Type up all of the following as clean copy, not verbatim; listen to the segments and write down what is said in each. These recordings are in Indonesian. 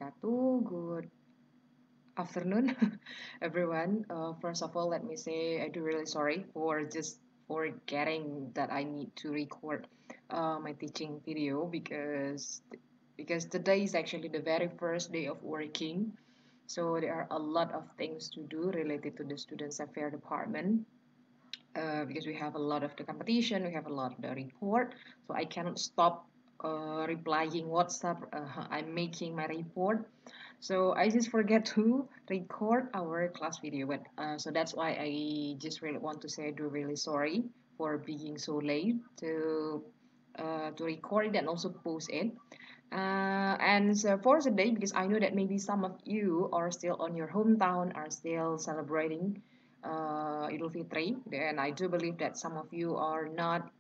wabarakatuh. Good afternoon, everyone. First of all, let me say I do really sorry for just forgetting that I need to record my teaching video because today is actually the very first day of working. So there are a lot of things to do related to the students affairs department. Because we have a lot of the competition, we have a lot of the report, so I cannot stop replying WhatsApp. I'm making my report, so I just forget to record our class video. But so that's why I just really want to say I do really sorry for being so late to record it and also post it. And so for today, because I know that maybe some of you are still on your hometown, are still celebrating Idul Fitri, and I do believe that some of you are not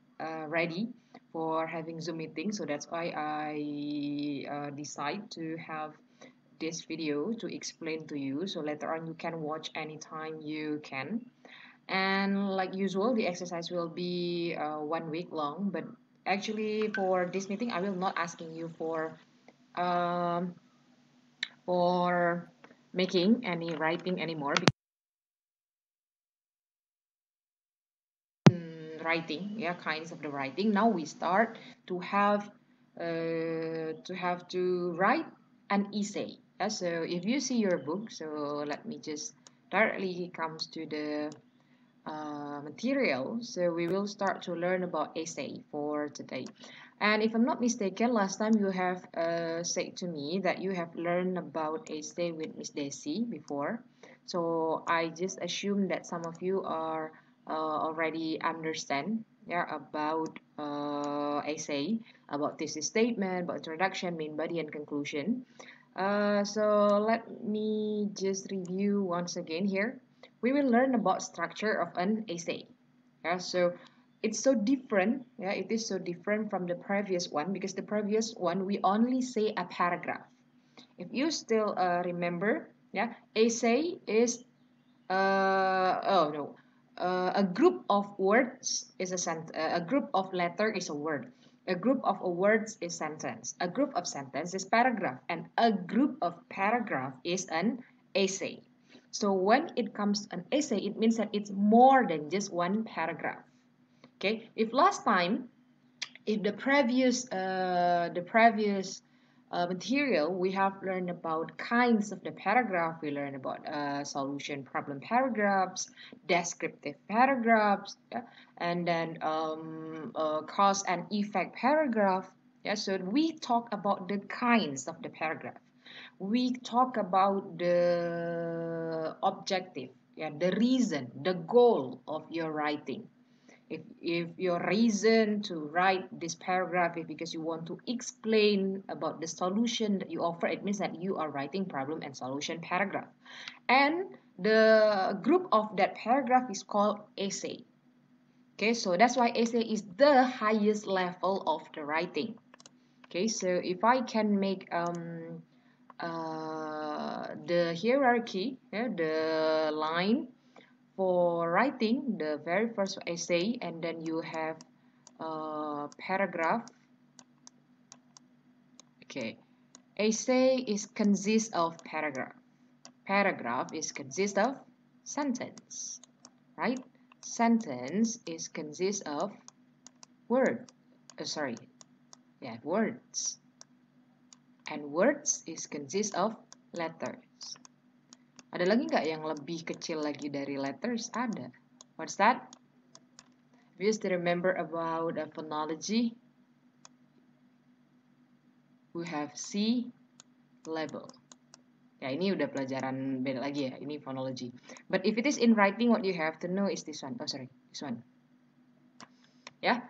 ready for having Zoom meeting, so that's why I decide to have this video to explain to you, so later on you can watch anytime you can. And like usual, the exercise will be 1 week long, but actually for this meeting, I will not asking you um, for making any writing anymore. Writing, yeah, kinds of the writing. Now we start to have to write an essay. So if you see your book, so let me just directly comes to the material. So we will start to learn about essay for today. And if I'm not mistaken, last time you have said to me that you have learned about essay with Miss Desi before. So I just assume that some of you are already understand, yeah, about essay, about thesis statement, about introduction, main body, and conclusion. So let me just review once again here. We will learn about structure of an essay. Yeah, so it's so different. Yeah, it is so different from the previous one because the previous one we only say a paragraph. If you still remember, yeah, essay is oh no, a group of words is a group of letter is a word. A group of words is sentence. A group of sentence is paragraph, and a group of paragraph is an essay. So when it comes to an essay, it means that it's more than just one paragraph. Okay, if last time, if the previous material, we have learned about kinds of the paragraph. We learned about solution problem paragraphs, descriptive paragraphs, yeah? And then cause and effect paragraph. Yeah, so we talk about the kinds of the paragraph. We talk about the objective, yeah, the reason, the goal of your writing. If your reason to write this paragraph is because you want to explain about the solution that you offer, it means that you are writing problem and solution paragraph. And the group of that paragraph is called essay. Okay, so that's why essay is the highest level of the writing. Okay, so if I can make the hierarchy, yeah, the line for writing the very first essay, and then you have paragraph. Okay, essay is consist of paragraph. Paragraph is consist of sentence, right? Sentence is consist of word. Words. And words is consist of letters. Ada lagi nggak yang lebih kecil lagi dari letters? Ada. What's that? We used to remember about phonology. We have C label. Ya, ini udah pelajaran beda lagi ya. Ini phonology. But if it is in writing, what you have to know is this one. Oh, sorry. This one. Ya.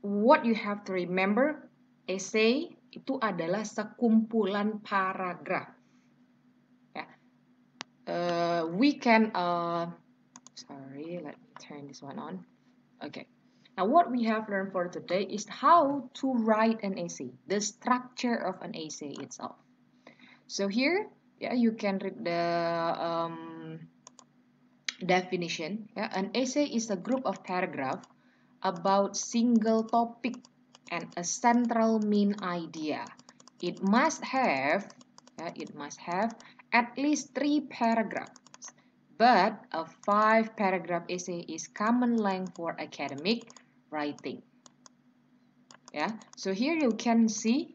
What you have to remember, essay itu adalah sekumpulan paragraf. Ya. We can, sorry, let me turn this one on. Okay. Now what we have learned for today is how to write an essay, the structure of an essay itself. So here, yeah, you can read the definition. Yeah, an essay is a group of paragraphs about single topic and a central main idea. It must have It must have at least 3 paragraphs. But a 5-paragraph essay is common length for academic writing. So here you can see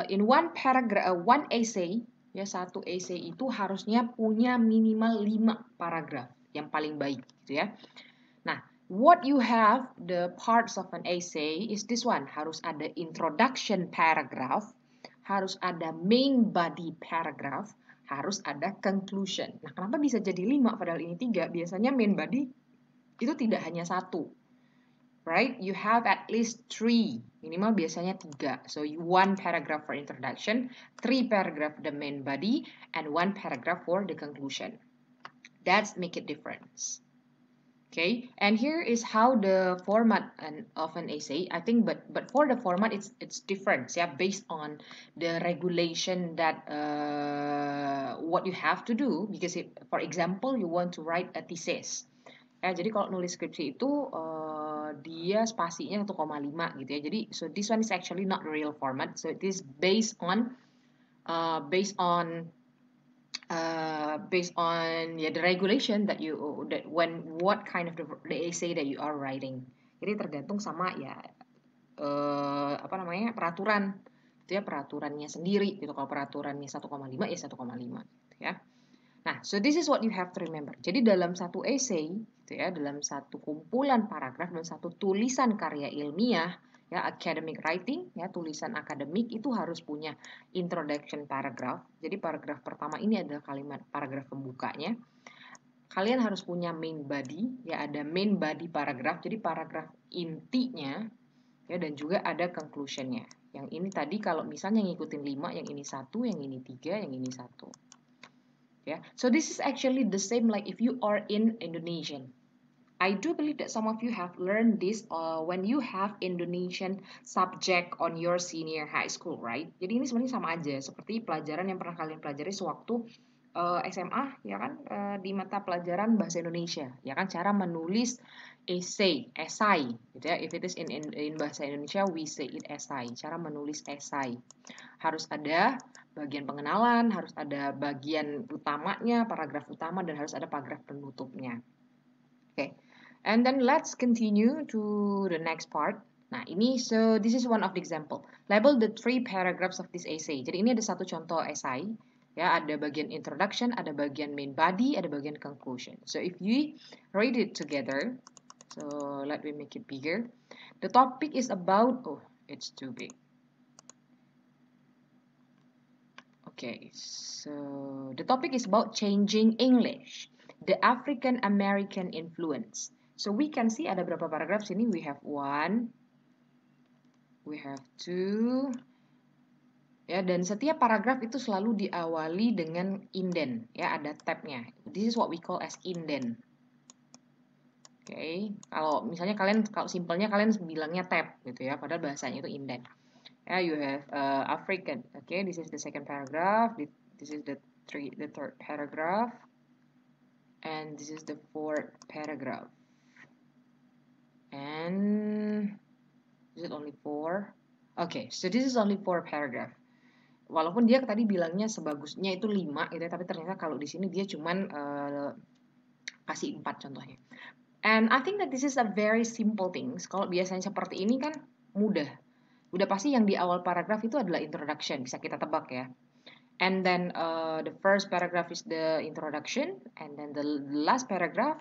in one paragraph, one essay, satu essay itu harusnya punya minimal 5 paragraf yang paling baik, gitu ya. Nah, what you have, the parts of an essay is this one. Harus ada introduction paragraph, harus ada main body paragraph, harus ada conclusion. Nah, kenapa bisa jadi 5 padahal ini 3? Biasanya main body itu tidak hanya 1. Right? You have at least 3. Minimal biasanya 3. So 1 paragraph for introduction, 3 paragraph the main body, and 1 paragraph for the conclusion. That's make it difference. Okay, and here is how the format of an essay. I think, but for the format, it's different. Based on the regulation that what you have to do. Because if, for example, you want to write a thesis. Jadi kalau nulis skripsi itu dia spasinya 1,5 gitu ya. Jadi so this one is actually not the real format. So it is based on the regulation that what kind of the essay that you are writing. Jadi tergantung sama peraturan itu ya, peraturannya sendiri gitu. Kalau peraturannya 1,5 ya 1,5 gitu ya. Nah, so this is what you have to remember. Jadi dalam satu essay gitu ya, dalam satu kumpulan paragraf dan satu tulisan karya ilmiah academic writing tulisan akademik itu harus punya introduction paragraph. Jadi paragraf pertama ini adalah kalimat paragraf pembukanya. Kalian harus punya main body, ada main body paragraph. Jadi paragraf intinya dan juga ada conclusionnya. Yang ini tadi kalau misalnya ngikutin 5, yang ini 1, yang ini 3, yang ini 1. So this is actually the same like if you are in Indonesian. I do believe that some of you have learned this when you have Indonesian subject on your senior high school, right? Jadi ini sebenarnya sama aja seperti pelajaran yang pernah kalian pelajari sewaktu SMA, ya kan, di mata pelajaran bahasa Indonesia, ya kan, cara menulis esai, gitu ya. If it is in bahasa Indonesia, we say it esai, cara menulis esai. Harus ada bagian pengenalan, harus ada bagian utamanya, paragraf utama, dan harus ada paragraf penutupnya. Okay, and then let's continue to the next part. Nah, ini, so this is one of the example. Label the 3 paragraphs of this essay. Jadi ini ada satu contoh esai. Ada bagian introduction, ada bagian main body, ada bagian conclusion. So if you read it together, so let me make it bigger. The topic is about, it's too big. Okay, so the topic is about changing English, the African American influence. So we can see ada berapa paragraf sini? We have 1, we have 2, dan setiap paragraf itu selalu diawali dengan indent, ada tabnya. This is what we call as indent. Okay, kalau misalnya kalau simpelnya kalian bilangnya tab gitu ya, padahal bahasanya itu indent. You have African. Okay, this is the second paragraph. This is the third paragraph, and this is the fourth paragraph. And is it only 4? Okay, so this is only 4 paragraph. Walaupun dia tadi bilangnya sebagusnya itu 5 gitu, tapi ternyata kalau di sini dia cuman kasih 4 contohnya. And I think that this is a very simple things. Kalau biasanya seperti ini kan mudah. Udah pasti yang di awal paragraf itu adalah introduction, bisa kita tebak ya. And then the first paragraph is the introduction, and then the last paragraph,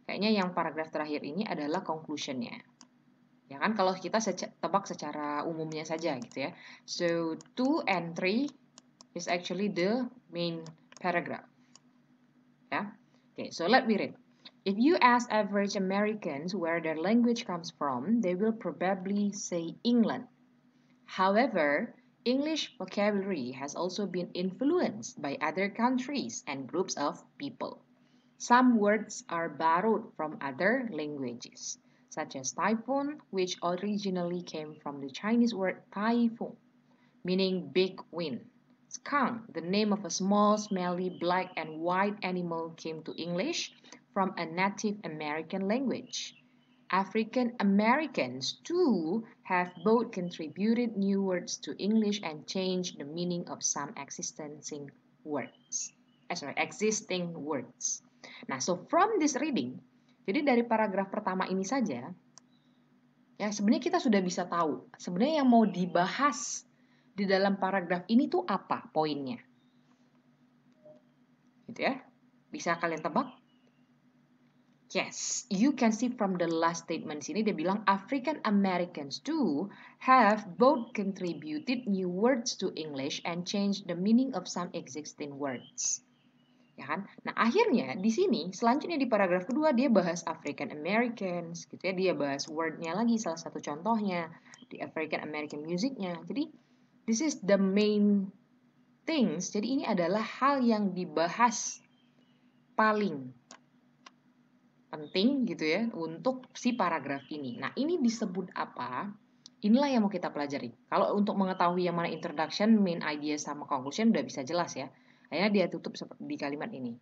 kayaknya yang paragraf terakhir ini adalah conclusionnya. Ya kan, kalau kita tebak secara umumnya saja gitu ya. So 2 and 3 is actually the main paragraph. Okay, so let me read. If you ask average Americans where their language comes from, they will probably say England. However, English vocabulary has also been influenced by other countries and groups of people. Some words are borrowed from other languages, such as typhoon, which originally came from the Chinese word typhoon, meaning big wind. Skunk, the name of a small, smelly, black and white animal, came to English from a Native American language. African Americans, too, have both contributed new words to English and changed the meaning of some existing words. Existing words. Nah, so from this reading, jadi dari paragraf pertama ini saja, ya sebenarnya kita sudah bisa tahu sebenarnya yang mau dibahas di dalam paragraf ini tuh apa poinnya. Gitu ya. Bisa kalian tebak? Yes, you can see from the last statement sini dia bilang African Americans too have both contributed new words to English and changed the meaning of some existing words. Ya kan? Nah, akhirnya di sini selanjutnya di paragraf kedua dia bahas African Americans gitu ya, dia bahas wordnya lagi salah satu contohnya di African American musicnya. Jadi this is the main things. Jadi ini adalah hal yang dibahas paling penting gitu ya untuk si paragraf ini. Nah, ini disebut apa? Inilah yang mau kita pelajari. Kalau untuk mengetahui yang mana introduction, main idea sama conclusion udah bisa jelas ya. Akhirnya dia tutup di kalimat ini.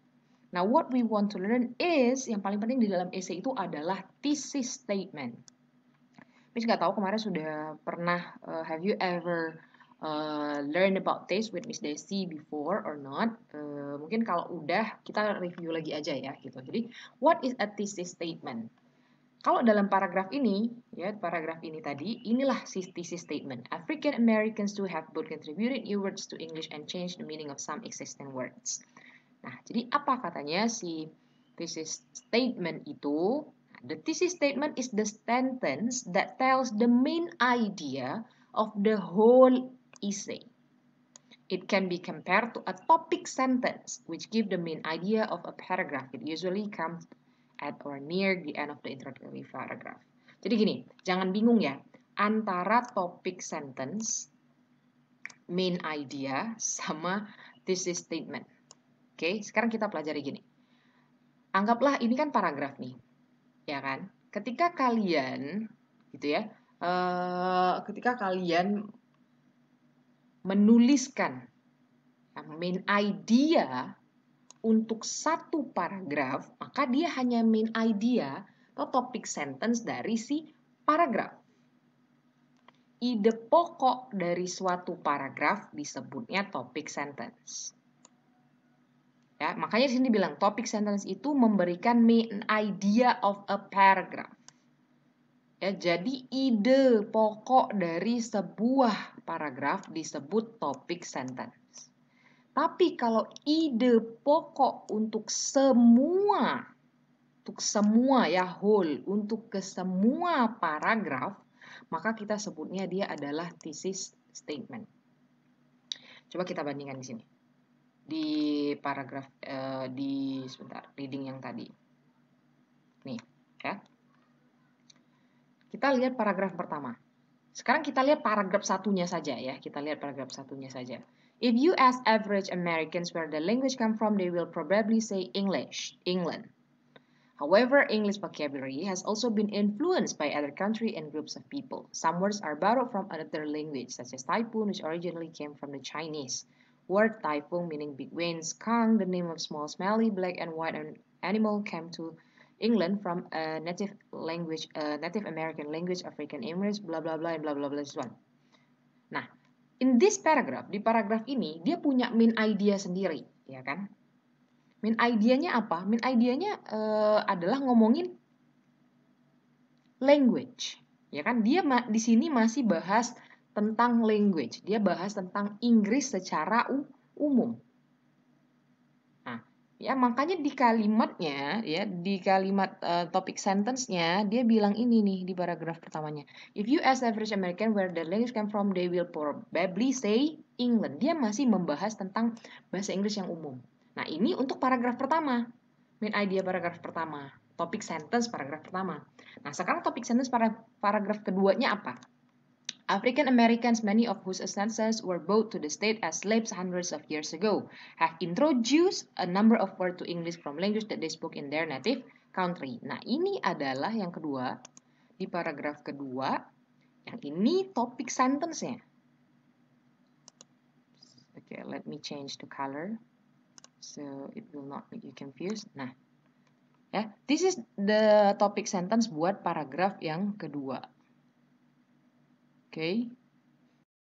Now, what we want to learn is yang paling penting di dalam essay itu adalah thesis statement. Miss nggak tahu kemarin sudah pernah have you ever learn about this with Miss Desi before or not? Mungkin kalau udah kita review lagi aja ya gitu. Jadi what is a thesis statement? Kalau dalam paragraf ini, ya paragraf ini tadi, inilah si thesis statement. African Americans too have both contributed new words to English and changed the meaning of some existing words. Nah, jadi apa katanya si thesis statement itu? The thesis statement is the sentence that tells the main idea of the whole essay. It can be compared to a topic sentence, which give the main idea of a paragraph. It usually comes at or near the end of the introductory paragraph. Jadi gini, jangan bingung ya, antara topic sentence, main idea, sama thesis statement. Oke, sekarang kita pelajari gini. Anggaplah ini kan paragraf nih. Ya kan? Ketika kalian gitu ya, ketika kalian menuliskan main idea untuk satu paragraf, maka dia hanya main idea atau topic sentence dari si paragraf. Ide pokok dari suatu paragraf disebutnya topic sentence. Ya, makanya di sini bilang topic sentence itu memberikan main idea of a paragraph. Ya, jadi ide pokok dari sebuah paragraf disebut topic sentence. Tapi kalau ide pokok untuk semua ya whole, untuk ke semua paragraf, maka kita sebutnya dia adalah thesis statement. Coba kita bandingkan di sini. Di paragraf reading yang tadi. Nih, ya. Kita lihat paragraf pertama. Sekarang kita lihat paragraf satunya saja ya. Kita lihat paragraf satunya saja. If you ask average Americans where the language come from, they will probably say English, England. However, English vocabulary has also been influenced by other countries and groups of people. Some words are borrowed from another language, such as Typhoon, which originally came from the Chinese. Word typhoon meaning big winds. Kang, the name of small, smelly, black and white animal, came to England from a Native American language, African English, blah blah blah, and blah blah blah. This one. Nah, in this paragraph, di paragraf ini dia punya main idea sendiri, ya kan? Main idea-nya apa? Main idea-nya adalah ngomongin language, ya kan? Dia di sini masih bahas tentang language. Dia bahas tentang Inggris secara umum. Nah, ya makanya di kalimatnya, ya di kalimat topic sentence-nya dia bilang ini nih di paragraf pertamanya. If you ask average American where the language come from, they will probably say England. Dia masih membahas tentang bahasa Inggris yang umum. Nah, ini untuk paragraf pertama. Main idea paragraf pertama. Topic sentence paragraf pertama. Nah, sekarang topic sentence paragraf keduanya apa? African Americans, many of whose ancestors were brought to the state as slaves hundreds of years ago, have introduced a number of words to English from language that they spoke in their native country. Nah, ini adalah yang kedua, di paragraf kedua, yang ini topik sentence-nya. Okay, let me change the color, so it will not make you confused. Nah, ya, this is the topic sentence buat paragraf yang kedua. Oke.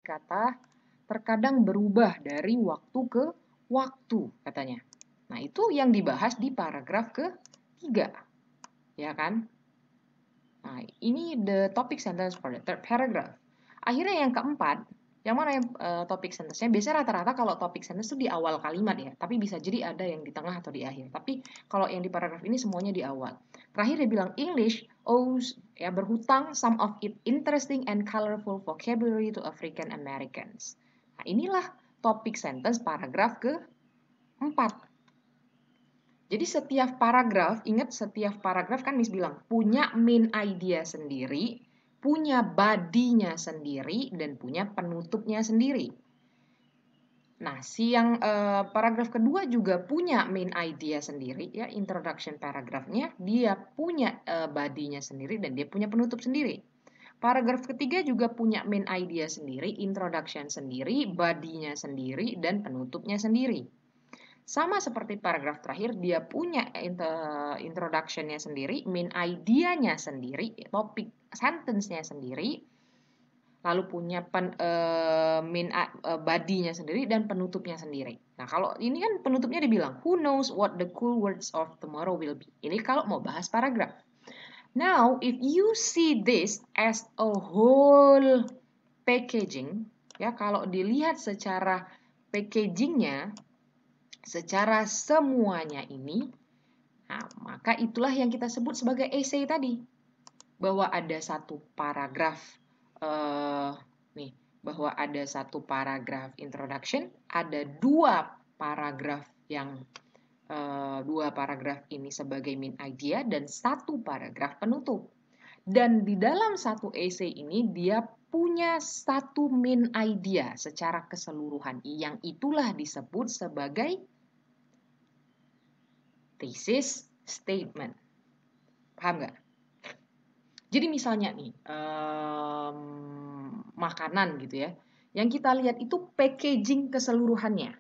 Kata terkadang berubah dari waktu ke waktu katanya. Nah, itu yang dibahas di paragraf ke-3. Ya kan? Nah, ini the topic sentence for the third paragraph. Akhirnya yang keempat, yang mana yang topic sentence-nya? Biasanya rata-rata kalau topic sentence itu di awal kalimat ya, tapi bisa jadi ada yang di tengah atau di akhir. Tapi kalau yang di paragraf ini semuanya di awal. Terakhir dia bilang English owes ya berhutang some of its interesting and colorful vocabulary to African Americans. Nah, inilah topic sentence paragraf ke-4. Jadi setiap paragraf, ingat setiap paragraf kan Miss bilang punya main idea sendiri, punya body-nya sendiri, dan punya penutupnya sendiri. Nah, si yang paragraf kedua juga punya main idea sendiri, ya introduction paragrafnya, dia punya body-nya sendiri dan dia punya penutup sendiri. Paragraf ketiga juga punya main idea sendiri, introduction sendiri, body-nya sendiri, dan penutupnya sendiri. Sama seperti paragraf terakhir, dia punya introduction-nya sendiri, main idea-nya sendiri, topik sentence-nya sendiri, lalu punya main body-nya sendiri dan penutupnya sendiri. Nah, kalau ini kan penutupnya dibilang, who knows what the cool words of tomorrow will be. Ini kalau mau bahas paragraf. Now, if you see this as a whole packaging, ya kalau dilihat secara packagingnya, secara semuanya ini, nah, maka itulah yang kita sebut sebagai essay tadi. Bahwa ada satu paragraf, bahwa ada satu paragraf introduction, ada dua paragraf yang dua paragraf ini sebagai main idea dan satu paragraf penutup. Dan di dalam satu essay ini dia punya satu main idea secara keseluruhan yang itulah disebut sebagai thesis statement. Paham nggak? Jadi misalnya nih, makanan gitu ya. Yang kita lihat itu packaging keseluruhannya.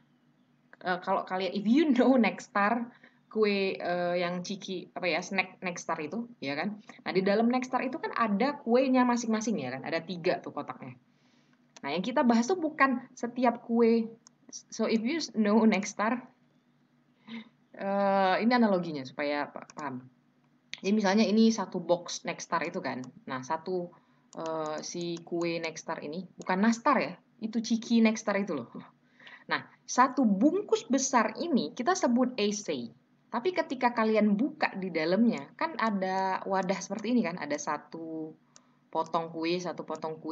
Kalau kalian, if you know Nexstar, kue yang ciki, snack Nexstar itu, ya kan? Nah, di dalam Nexstar itu kan ada kuenya masing-masing ya kan? Ada 3 tuh kotaknya. Nah, yang kita bahas tuh bukan setiap kue. So, if you know Nexstar, ini analoginya supaya paham. Jadi misalnya ini satu box Nexstar itu kan. Nah, satu si kue Nexstar ini, bukan nastar ya, itu ciki Nexstar itu loh. Nah, satu bungkus besar ini kita sebut essay. Tapi ketika kalian buka di dalamnya, kan ada wadah seperti ini kan, ada satu potong kue,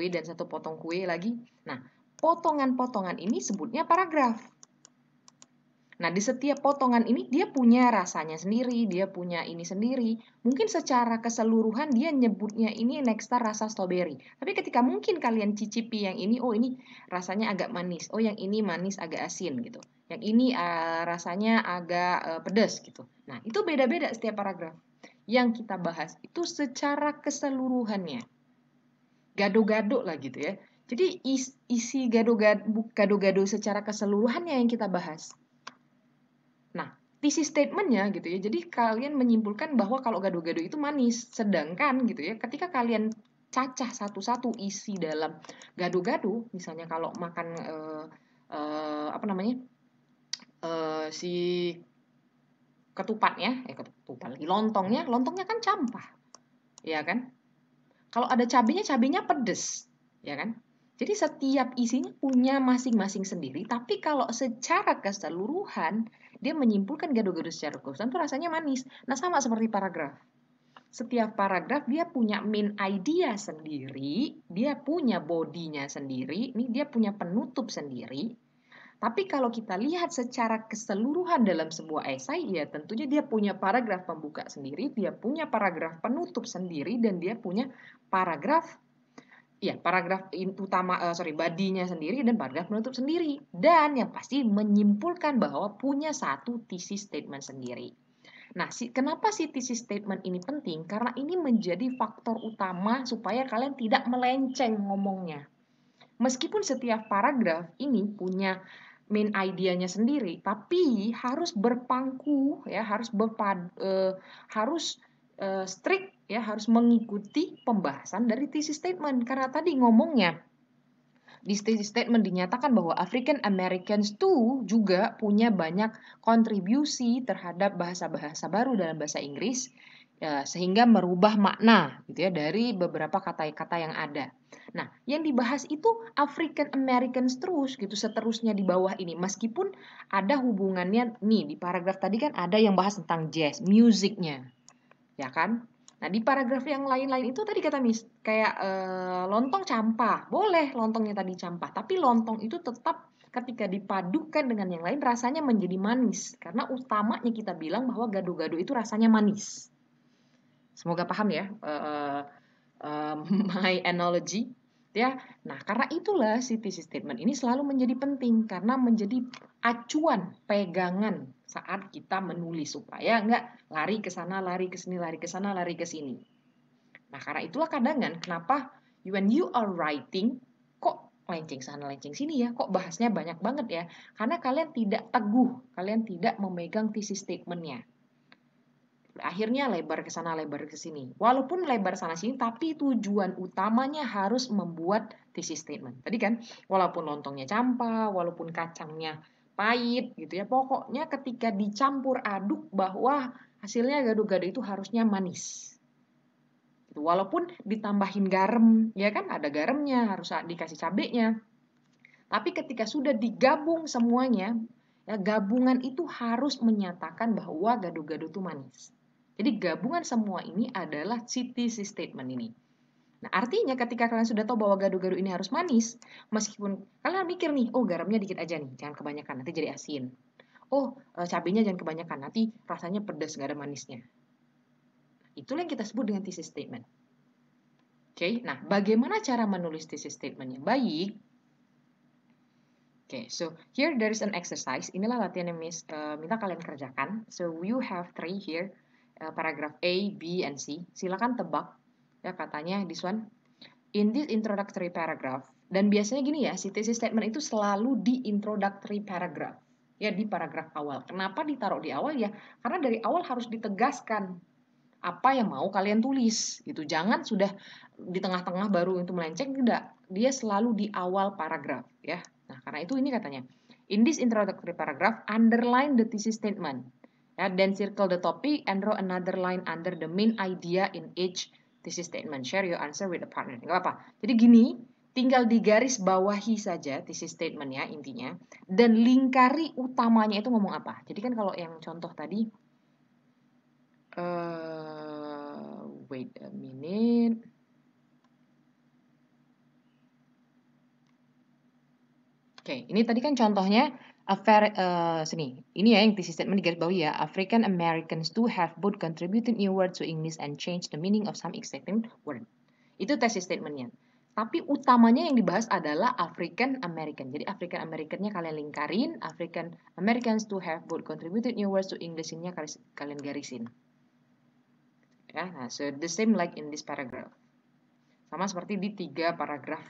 dan satu potong kue lagi. Nah, potongan-potongan ini sebutnya paragraf. Nah, di setiap potongan ini dia punya rasanya sendiri, dia punya ini sendiri. Mungkin secara keseluruhan dia nyebutnya ini Nexstar rasa strawberry. Tapi ketika mungkin kalian cicipi yang ini, oh ini rasanya agak manis. Oh yang ini manis agak asin gitu. Yang ini rasanya agak pedas gitu. Nah, itu beda-beda setiap paragraf. Yang kita bahas itu secara keseluruhannya. Gado-gado lah gitu ya. Jadi isi gado-gado secara keseluruhannya yang kita bahas. Nah, thesis statement-nya gitu ya. Jadi kalian menyimpulkan bahwa kalau gado-gado itu manis. Sedangkan gitu ya, ketika kalian cacah satu-satu isi dalam gado-gado, misalnya kalau makan si ketupatnya, ketupat lagi, lontongnya kan campah. Ya kan? Kalau ada cabenya pedes, ya kan? Jadi setiap isinya punya masing-masing sendiri, tapi kalau secara keseluruhan dia menyimpulkan gado-gado secara keseluruhan itu rasanya manis. Nah, sama seperti paragraf. Setiap paragraf dia punya main idea sendiri, dia punya bodinya sendiri, ini dia punya penutup sendiri. Tapi kalau kita lihat secara keseluruhan dalam sebuah esai, ya tentunya dia punya paragraf pembuka sendiri, dia punya paragraf penutup sendiri, dan dia punya paragraf utama, body-nya sendiri dan paragraf penutup sendiri. Dan yang pasti menyimpulkan bahwa punya satu thesis statement sendiri. Nah, kenapa si thesis statement ini penting? Karena ini menjadi faktor utama supaya kalian tidak melenceng ngomongnya. Meskipun setiap paragraf ini punya main idea-nya sendiri, tapi harus berpangku ya, harus strict ya harus mengikuti pembahasan dari thesis statement. Karena tadi ngomongnya di thesis statement dinyatakan bahwa African Americans tuh juga punya banyak kontribusi terhadap bahasa-bahasa baru dalam bahasa Inggris, ya, sehingga merubah makna gitu ya dari beberapa kata-kata yang ada. Nah, yang dibahas itu African Americans terus gitu seterusnya di bawah ini, meskipun ada hubungannya nih di paragraf tadi kan ada yang bahas tentang jazz, musiknya, ya kan? Nah, di paragraf yang lain-lain itu tadi kata Miss, kayak lontong campah. Boleh lontongnya tadi campah, tapi lontong itu tetap ketika dipadukan dengan yang lain rasanya menjadi manis. Karena utamanya kita bilang bahwa gado-gado itu rasanya manis. Semoga paham ya my analogy. Ya, nah karena itulah si thesis statement ini selalu menjadi penting karena menjadi acuan, pegangan saat kita menulis supaya nggak lari ke sana, lari ke sini, lari ke sana, lari ke sini. Nah karena itulah kadang kan kenapa when you are writing kok lenceng sana lenceng sini ya, kok bahasnya banyak banget ya, karena kalian tidak teguh, kalian tidak memegang thesis statementnya. Akhirnya lebar ke sana, lebar ke sini. Walaupun lebar sana sini, tapi tujuan utamanya harus membuat thesis statement. Tadi kan, walaupun lontongnya campah, walaupun kacangnya pahit, gitu ya. Pokoknya ketika dicampur aduk bahwa hasilnya gado-gado itu harusnya manis. Walaupun ditambahin garam, ya kan ada garamnya, harus dikasih cabenya. Tapi ketika sudah digabung semuanya, ya, gabungan itu harus menyatakan bahwa gado-gado itu manis. Jadi gabungan semua ini adalah thesis statement ini. Nah, artinya ketika kalian sudah tahu bahwa gado-gado ini harus manis, meskipun kalian mikir nih, oh garamnya dikit aja nih, jangan kebanyakan, nanti jadi asin. Oh, cabenya jangan kebanyakan, nanti rasanya pedas, nggak ada manisnya. Itulah yang kita sebut dengan thesis statement. Oke, nah bagaimana cara menulis thesis statement yang baik? Okay, so here there is an exercise. Inilah latihan yang minta kalian kerjakan. So you have 3 here, paragraph A, B, and C. Silakan tebak. Ya katanya this one. In this introductory paragraph. Dan biasanya gini ya, si thesis statement itu selalu di introductory paragraph. Ya di paragraf awal. Kenapa ditaruh di awal ya? Karena dari awal harus ditegaskan apa yang mau kalian tulis. Gitu. Jangan sudah di tengah-tengah baru itu melenceng. Tidak. Dia selalu di awal paragraf. Ya. Nah, karena itu ini katanya, in this introductory paragraph, underline the thesis statement. Ya, then circle the topic and draw another line under the main idea in each thesis statement. Share your answer with a partner. Gak apa-apa. Jadi gini, tinggal digaris bawahi saja thesis statement-nya intinya, dan lingkari utamanya itu ngomong apa. Jadi kan kalau yang contoh tadi, wait a minute. Oke, ini tadi kan contohnya sini. Ini ya yang thesis statement digarisbawahi ya. African Americans too have both contributed new words to English and changed the meaning of some existing word. Itu thesis statementnya. Tapi utamanya yang dibahas adalah African American. Jadi African American-nya kalian lingkarin, African Americans too have both contributed new words to English-nya kalian garisin. Ya, nah, so the same like in this paragraph. Sama seperti di 3 paragraf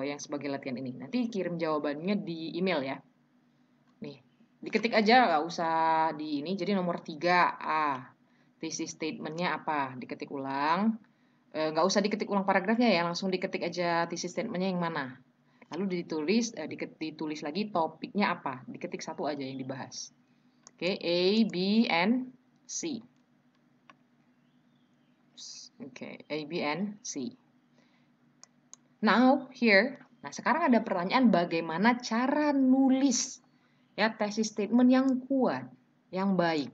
yang sebagai latihan ini. Nanti kirim jawabannya di email ya. Nih, diketik aja, nggak usah di ini. Jadi nomor 3A, thesis statement-nya apa? Diketik ulang. Nggak usah diketik ulang paragrafnya ya, langsung diketik aja thesis statement-nya yang mana. Lalu ditulis lagi topiknya apa. Diketik satu aja yang dibahas. Oke, A, B, and C. Oke, A, B, and C. Now, here, nah sekarang ada pertanyaan bagaimana cara nulis ya thesis statement yang kuat, yang baik.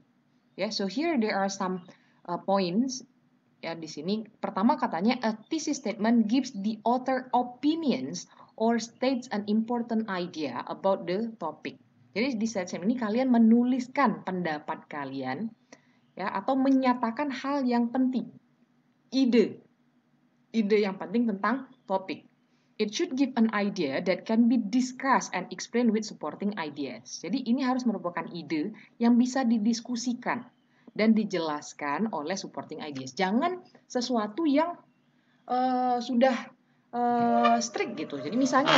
Ya, so here there are some points ya di sini. Pertama katanya a thesis statement gives the author opinions or states an important idea about the topic. Jadi di statement ini kalian menuliskan pendapat kalian ya atau menyatakan hal yang penting. Ide yang penting tentang topik. It should give an idea that can be discussed and explained with supporting ideas. Jadi ini harus merupakan ide yang bisa didiskusikan dan dijelaskan oleh supporting ideas. Jangan sesuatu yang sudah strict gitu. Jadi misalnya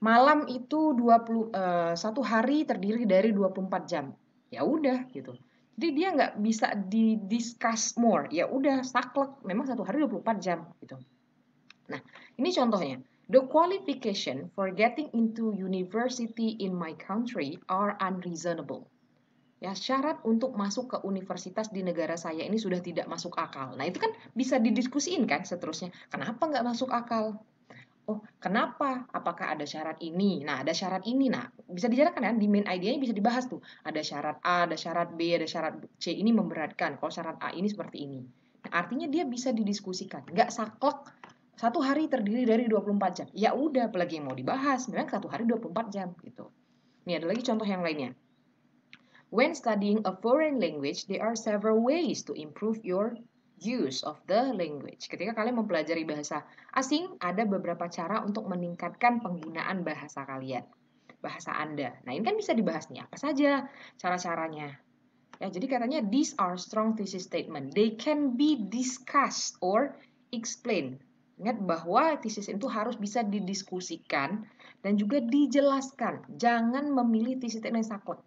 malam itu 1 hari terdiri dari 24 jam. Ya udah gitu. Jadi dia nggak bisa di-discuss more. Ya udah, saklek. Memang 1 hari 24 jam gitu. Nah, ini contohnya. The qualification for getting into university in my country are unreasonable. Ya, syarat untuk masuk ke universitas di negara saya ini sudah tidak masuk akal. Nah, itu kan bisa didiskusiin kan seterusnya. Kenapa nggak masuk akal? Oh, kenapa? Apakah ada syarat ini? Nah, ada syarat ini. Nah, bisa dijelaskan kan? Di main idea-nya bisa dibahas tuh. Ada syarat A, ada syarat B, ada syarat C. Ini memberatkan. Kalau syarat A ini seperti ini. Nah, artinya dia bisa didiskusikan. Nggak saklek 1 hari terdiri dari 24 jam. Ya udah, apalagi yang mau dibahas. Memang 1 hari 24 jam gitu. Ini ada lagi contoh yang lainnya. When studying a foreign language, there are several ways to improve your use of the language. Ketika kalian mempelajari bahasa asing, ada beberapa cara untuk meningkatkan penggunaan bahasa kalian, bahasa Anda. Nah, ini kan bisa dibahas nih, apa saja cara-caranya. Ya, jadi katanya, these are strong thesis statement. They can be discussed or explained. Ingat bahwa thesis itu harus bisa didiskusikan dan juga dijelaskan. Jangan memilih thesis statement saklek.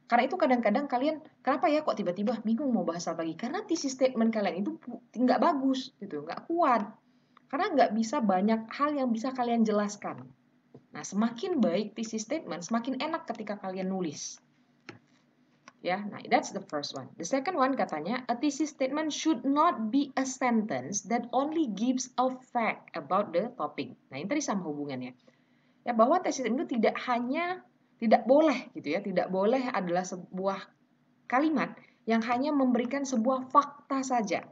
Karena itu kadang-kadang kalian, kenapa ya kok tiba-tiba bingung mau bahas apa lagi? Karena thesis statement kalian itu nggak bagus, gitu, nggak kuat. Karena nggak bisa banyak hal yang bisa kalian jelaskan. Nah, semakin baik thesis statement, semakin enak ketika kalian nulis. Ya, nah that's the first one. The second one katanya, a thesis statement should not be a sentence that only gives a fact about the topic. Nah, ini tadi sama hubungannya. Ya, bahwa thesis itu tidak boleh gitu ya, tidak boleh adalah sebuah kalimat yang hanya memberikan sebuah fakta saja.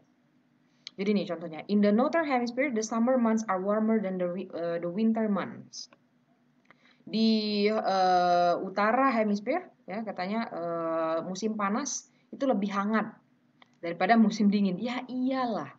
Jadi nih contohnya, in the northern hemisphere the summer months are warmer than the winter months. Di utara hemisfer ya katanya musim panas itu lebih hangat daripada musim dingin. Ya iyalah.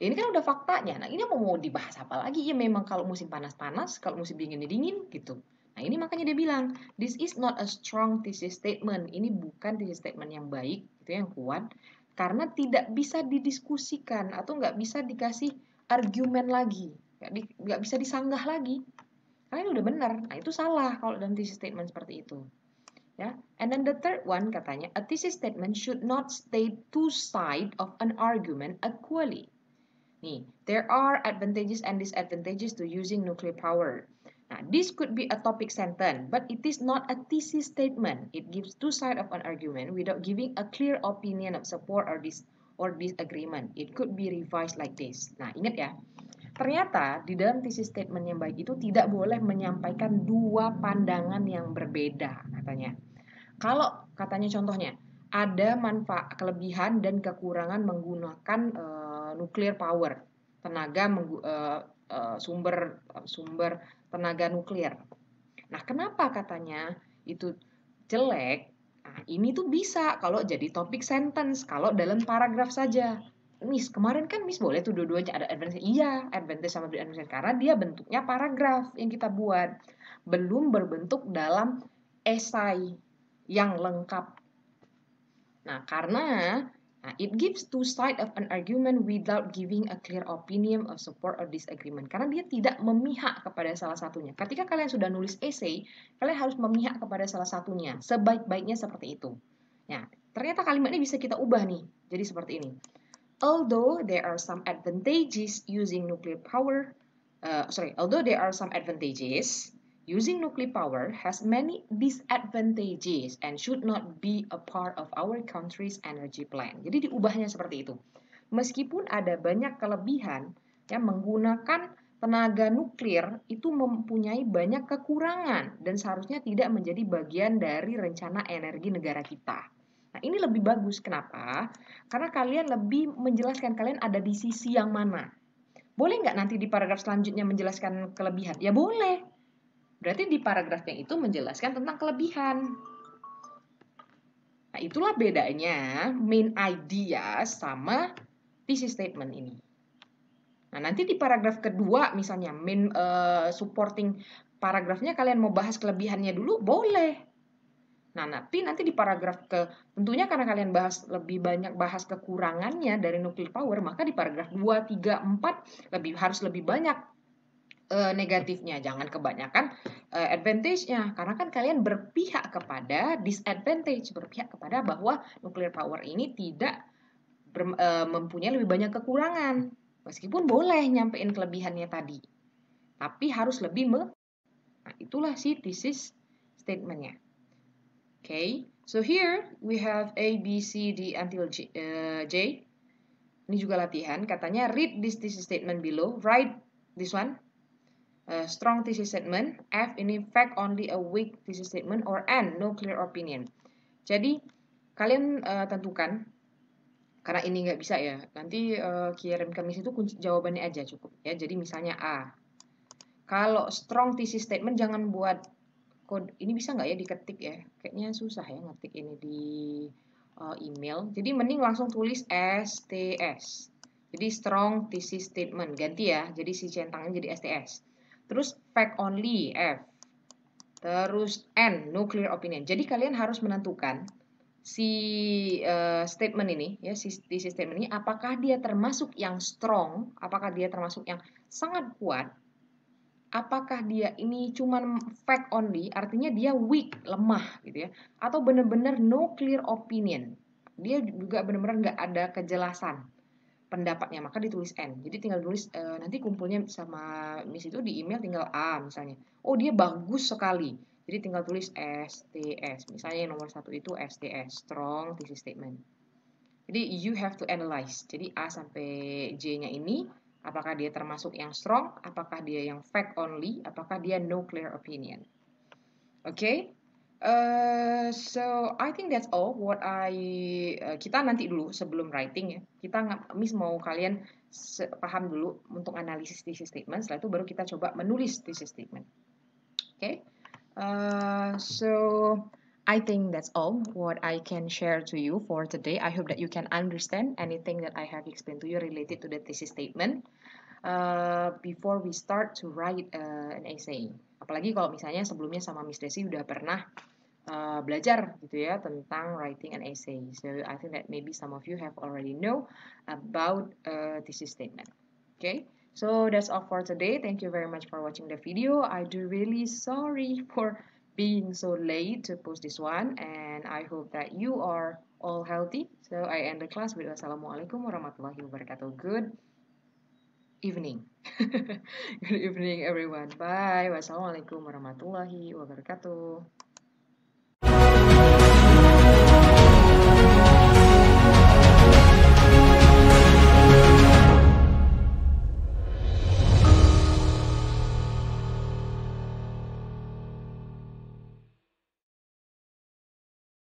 Ini kan udah faktanya. Nah, ini mau dibahas apa lagi? Ya memang kalau musim panas-panas, kalau musim dingin dingin gitu. Nah, ini makanya dia bilang, this is not a strong thesis statement. Ini bukan thesis statement yang baik, gitu yang kuat, karena tidak bisa didiskusikan atau nggak bisa dikasih argumen lagi, nggak bisa disanggah lagi. Karena ini udah benar. Nah, itu salah kalau dalam thesis statement seperti itu. Ya, and then the third one katanya, a thesis statement should not state two sides of an argument equally. Nih, there are advantages and disadvantages to using nuclear power. Nah, this could be a topic sentence, but it is not a thesis statement. It gives two sides of an argument without giving a clear opinion of support or disagreement. It could be revised like this. Nah, ingat ya, ternyata di dalam thesis statement yang baik itu tidak boleh menyampaikan dua pandangan yang berbeda, katanya. Kalau katanya contohnya, ada manfaat, kelebihan dan kekurangan menggunakan nuclear power, tenaga sumber tenaga nuklir. Nah, kenapa katanya itu jelek? Nah, ini tuh bisa kalau jadi topik sentence, kalau dalam paragraf saja. Miss, kemarin kan Miss boleh tuh dua-duanya ada advantage. Iya, advantage sama disadvantage karena dia bentuknya paragraf yang kita buat. Belum berbentuk dalam esai yang lengkap. Nah, karena it gives two sides of an argument without giving a clear opinion of support or disagreement. Karena dia tidak memihak kepada salah satunya. Ketika kalian sudah nulis essay, kalian harus memihak kepada salah satunya. Sebaik-baiknya seperti itu. Nah, ternyata kalimat ini bisa kita ubah nih. Jadi seperti ini. Although there are some advantages using nuclear power, although there are some advantages, using nuclear power has many disadvantages and should not be a part of our country's energy plan. Jadi diubahnya seperti itu. Meskipun ada banyak kelebihan, yang menggunakan tenaga nuklir itu mempunyai banyak kekurangan dan seharusnya tidak menjadi bagian dari rencana energi negara kita. Nah, ini lebih bagus. Kenapa? Karena kalian lebih menjelaskan kalian ada di sisi yang mana. Boleh nggak nanti di paragraf selanjutnya menjelaskan kelebihan? Ya boleh. Berarti di paragraf yang itu menjelaskan tentang kelebihan. Nah, itulah bedanya main idea sama thesis statement ini. Nah, nanti di paragraf kedua misalnya main supporting paragrafnya kalian mau bahas kelebihannya dulu, boleh. Nah, tapi nanti di paragraf tentunya karena kalian lebih banyak bahas kekurangannya dari nuclear power, maka di paragraf 2, 3, 4 harus lebih banyak negatifnya, jangan kebanyakan advantage-nya, karena kan kalian berpihak kepada disadvantage, berpihak kepada bahwa nuclear power ini tidak mempunyai lebih banyak kekurangan, meskipun boleh nyampein kelebihannya tadi, tapi harus lebih nah itulah si thesis statement-nya. Okay, so here we have A, B, C, D until J. Ini juga latihan, katanya read this thesis statement below, write this one. Strong thesis statement, F ini fact only, a weak thesis statement, or N no clear opinion. Jadi kalian tentukan, karena ini nggak bisa ya, nanti kirim ke Miss itu kunci jawabannya aja cukup ya. Jadi misalnya A, kalau strong thesis statement jangan buat kode, ini bisa nggak ya diketik ya, kayaknya susah ya ngetik ini di email, jadi mending langsung tulis STS. Jadi strong thesis statement, ganti ya, jadi si centangnya jadi STS. Terus fact only, F. Terus N, no clear opinion. Jadi kalian harus menentukan si statement ini, ya, si statement ini, apakah dia termasuk yang strong, apakah dia termasuk yang sangat kuat, apakah dia ini cuman fact only, artinya dia weak, lemah gitu ya, atau benar-benar no clear opinion. Dia juga benar-benar nggak ada kejelasan pendapatnya, maka ditulis N. Jadi tinggal tulis nanti kumpulnya sama Miss itu di email tinggal A misalnya. Oh dia bagus sekali. Jadi tinggal tulis STS. Misalnya yang nomor 1 itu STS, strong thesis statement. Jadi you have to analyze. Jadi A sampai J-nya ini, apakah dia termasuk yang strong, apakah dia yang fact only, apakah dia no clear opinion. Okay? So I think that's all what kita nanti dulu sebelum writing ya, kita Miss mau kalian paham dulu untuk analisis thesis statement, setelah itu baru kita coba menulis thesis statement. Okay, so I think that's all what I can share to you for today. I hope that you can understand anything that I have explained to you related to the thesis statement before we start to write an essay. Apalagi kalau misalnya sebelumnya sama Miss Desi udah pernah belajar gitu ya tentang writing an essay. So I think that maybe some of you have already know about thesis statement. Okay, so that's all for today. Thank you very much for watching the video. I do really sorry for being so late to post this one, and I hope that you are all healthy. So I end the class with Wassalamualaikum warahmatullahi wabarakatuh. Good evening. Good evening everyone. Bye. Wassalamualaikum warahmatullahi wabarakatuh.